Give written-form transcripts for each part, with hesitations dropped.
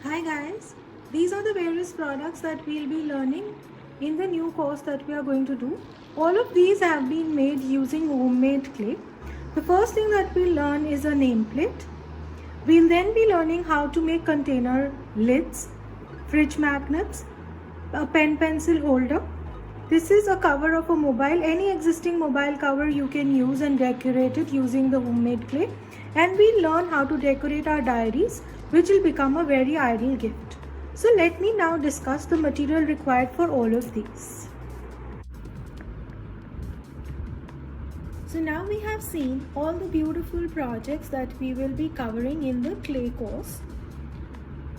Hi guys, these are the various products that we'll be learning in the new course that we are going to do. All of these have been made using homemade clay. The first thing that we'll learn is a nameplate. We'll then be learning how to make container lids, fridge magnets, a pen pencil holder. This is a cover of a mobile. Any existing mobile cover you can use and decorate it using the homemade clay. And we'll learn how to decorate our diaries, which will become a very ideal gift. So let me now discuss the material required for all of these. So now we have seen all the beautiful projects that we will be covering in the clay course.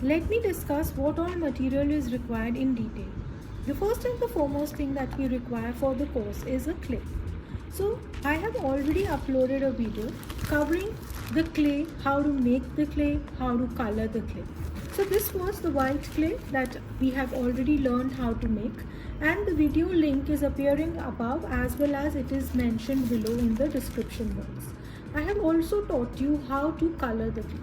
Let me discuss what all material is required in detail. The first and the foremost thing that we require for the course is a clay. So I have already uploaded a video covering the clay, how to make the clay, how to color the clay. So this was the white clay that we have already learned how to make, and the video link is appearing above as well as it is mentioned below in the description box. I have also taught you how to color the clay.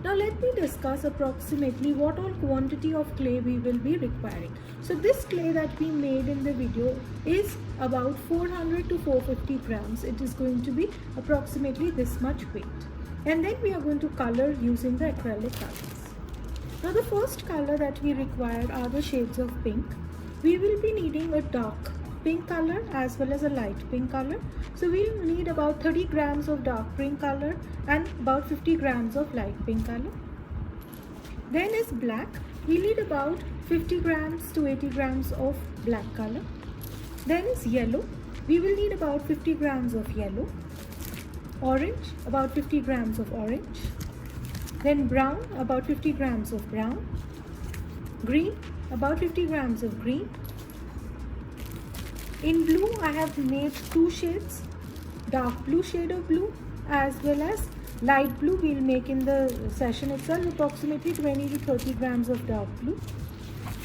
Now let me discuss approximately what all quantity of clay we will be requiring. So this clay that we made in the video is about 400 to 450 grams. It is going to be approximately this much weight. And then we are going to color using the acrylic colors. Now the first color that we require are the shades of pink. We will be needing a dark pink color as well as a light pink color. So we'll need about 30 grams of dark pink color and about 50 grams of light pink color. Then is black. We need about 50 grams to 80 grams of black color. Then is yellow. We will need about 50 grams of yellow. Orange, about 50 grams of orange. Then brown, about 50 grams of brown. Green, about 50 grams of green. In blue, I have made two shades, dark blue shade of blue as well as light blue. We'll make in the session itself approximately 20 to 30 grams of dark blue.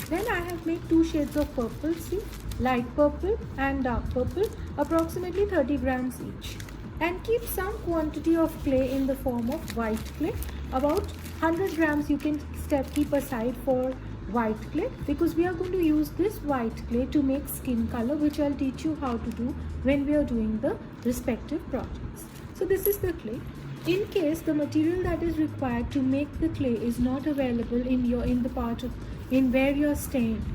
Then I have made two shades of purple, see, light purple and dark purple, approximately 30 grams each. And keep some quantity of clay in the form of white clay. About 100 grams you can keep aside for white clay, because we are going to use this white clay to make skin color, which I'll teach you how to do when we are doing the respective projects. So this is the clay. In case the material that is required to make the clay is not available in where you are staying,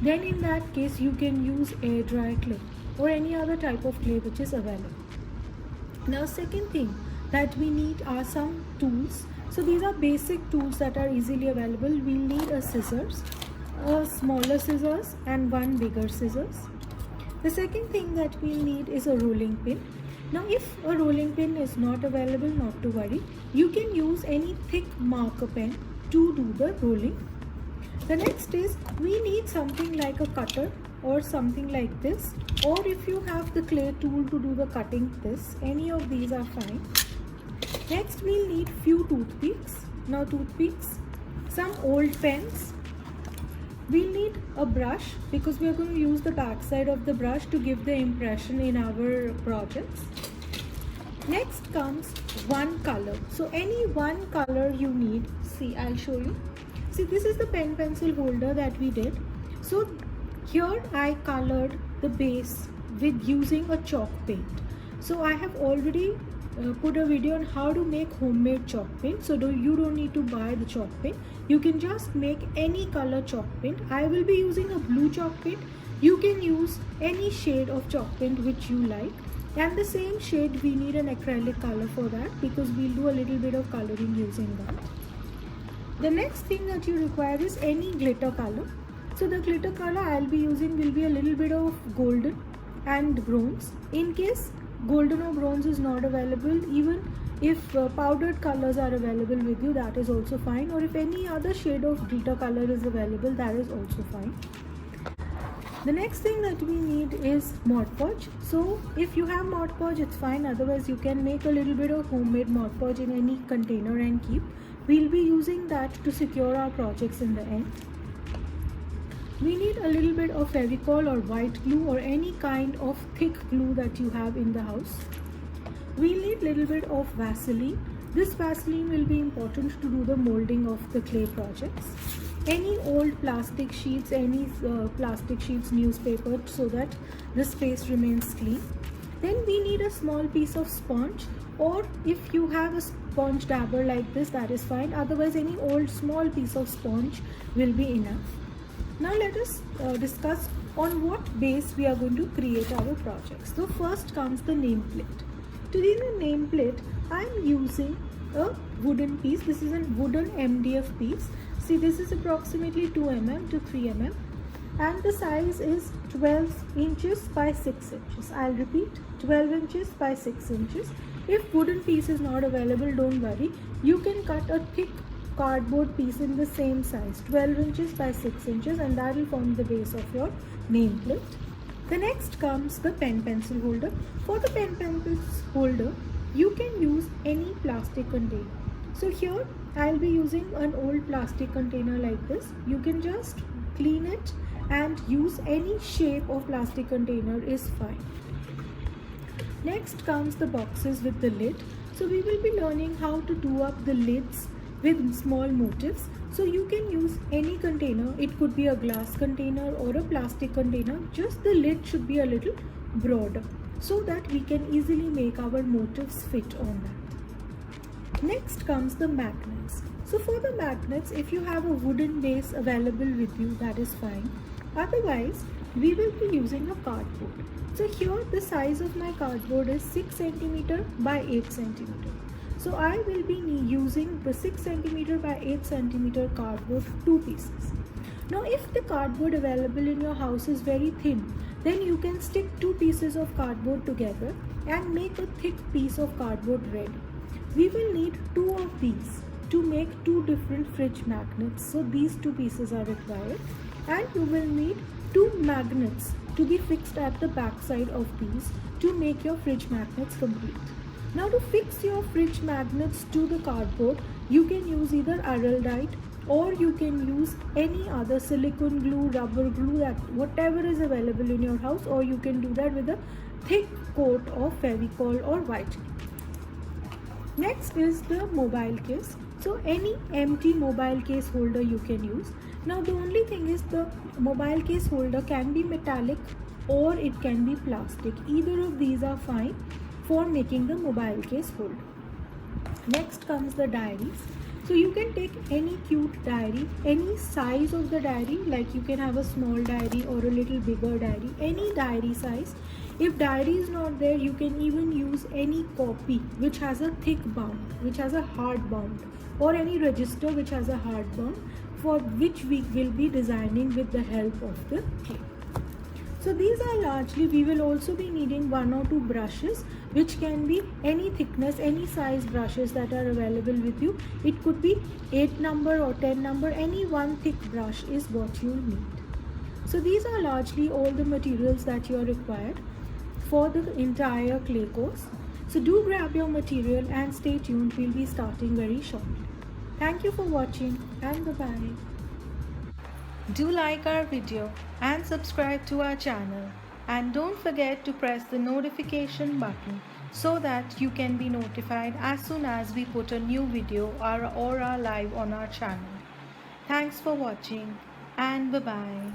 then in that case you can use air dry clay or any other type of clay which is available. Now second thing that we need are some tools. So these are basic tools that are easily available. We'll need a scissors, a smaller scissors and one bigger scissors. The second thing that we'll need is a rolling pin. Now if a rolling pin is not available, not to worry. You can use any thick marker pen to do the rolling. The next is we need something like a cutter or something like this, or if you have the clay tool to do the cutting, this, any of these are fine. Next we'll need few toothpicks. Now toothpicks, some old pens. We'll need a brush because we are going to use the back side of the brush to give the impression in our projects. Next comes one color. So any one color you need. See, I'll show you. See, this is the pen pencil holder that we did. So here I colored the base with using a chalk paint. So I have already put a video on how to make homemade chalk paint. So you don't need to buy the chalk paint. You can just make any color chalk paint. I will be using a blue chalk paint. You can use any shade of chalk paint which you like. And the same shade we need an acrylic color for that, because we'll do a little bit of coloring using that. The next thing that you require is any glitter color. So the glitter color I'll be using will be a little bit of golden and bronze. In case golden or bronze is not available, even if powdered colors are available with you, that is also fine. Or if any other shade of glitter color is available, that is also fine. The next thing that we need is Mod Podge. So if you have Mod Podge, it's fine. Otherwise you can make a little bit of homemade Mod Podge in any container and keep. We'll be using that to secure our projects in the end. We need a little bit of Fevicol or white glue or any kind of thick glue that you have in the house. We need a little bit of Vaseline This Vaseline will be important to do the molding of the clay projects. Any old plastic sheets, newspaper, so that the space remains clean. Then we need a small piece of sponge, or if you have a sponge dabber like this, that is fine. Otherwise, any old small piece of sponge will be enough. Now let us discuss on what base we are going to create our projects. So first comes the nameplate. To do the nameplate, I am using a wooden piece. This is a wooden MDF piece. See, this is approximately 2 mm to 3 mm, and the size is 12 inches by 6 inches. I'll repeat, 12 inches by 6 inches. If wooden piece is not available, don't worry. You can cut a thick cardboard piece in the same size, 12 inches by 6 inches, and that will form the base of your nameplate. The next comes the pen pencil holder. For the pen pencil holder, you can use any plastic container. So here I'll be using an old plastic container like this. You can just clean it and use any shape of plastic container is fine. Next comes the boxes with the lid. So we will be learning how to do up the lids with small motifs. So you can use any container. It could be a glass container or a plastic container. Just the lid should be a little broader so that we can easily make our motifs fit on that. Next comes the magnets. So for the magnets, if you have a wooden base available with you, that is fine. Otherwise, we will be using a cardboard. So here the size of my cardboard is 6 cm by 8 cm. So I will be using the 6 cm by 8 cm cardboard, 2 pieces. Now if the cardboard available in your house is very thin, then you can stick 2 pieces of cardboard together and make a thick piece of cardboard ready. We will need 2 of these to make 2 different fridge magnets. So these 2 pieces are required, and you will need 2 magnets to be fixed at the back side of these to make your fridge magnets complete. Now to fix your fridge magnets to the cardboard, you can use either Araldite or you can use any other silicone glue, rubber glue, that whatever is available in your house, or you can do that with a thick coat of Fevicol or white glue. Next is the mobile case. So any empty mobile case holder you can use. Now the only thing is the mobile case holder can be metallic or it can be plastic. Either of these are fine for making the mobile case holder. Next comes the diaries. So you can take any cute diary, any size of the diary, like you can have a small diary or a little bigger diary, any diary size. If diary is not there, you can even use any copy which has a thick bound, which has a hard bound, or any register which has a hard bound, for which we will be designing with the help of the clay. So these are largely, we will also be needing 1 or 2 brushes, which can be any thickness, any size brushes that are available with you. It could be 8 number or 10 number, any one thick brush is what you need. So these are largely all the materials that you are required for the entire clay course. So do grab your material and stay tuned, we'll be starting very shortly. Thank you for watching and bye-bye. Do like our video and subscribe to our channel, and don't forget to press the notification button so that you can be notified as soon as we put a new video or are live on our channel. Thanks for watching and bye-bye.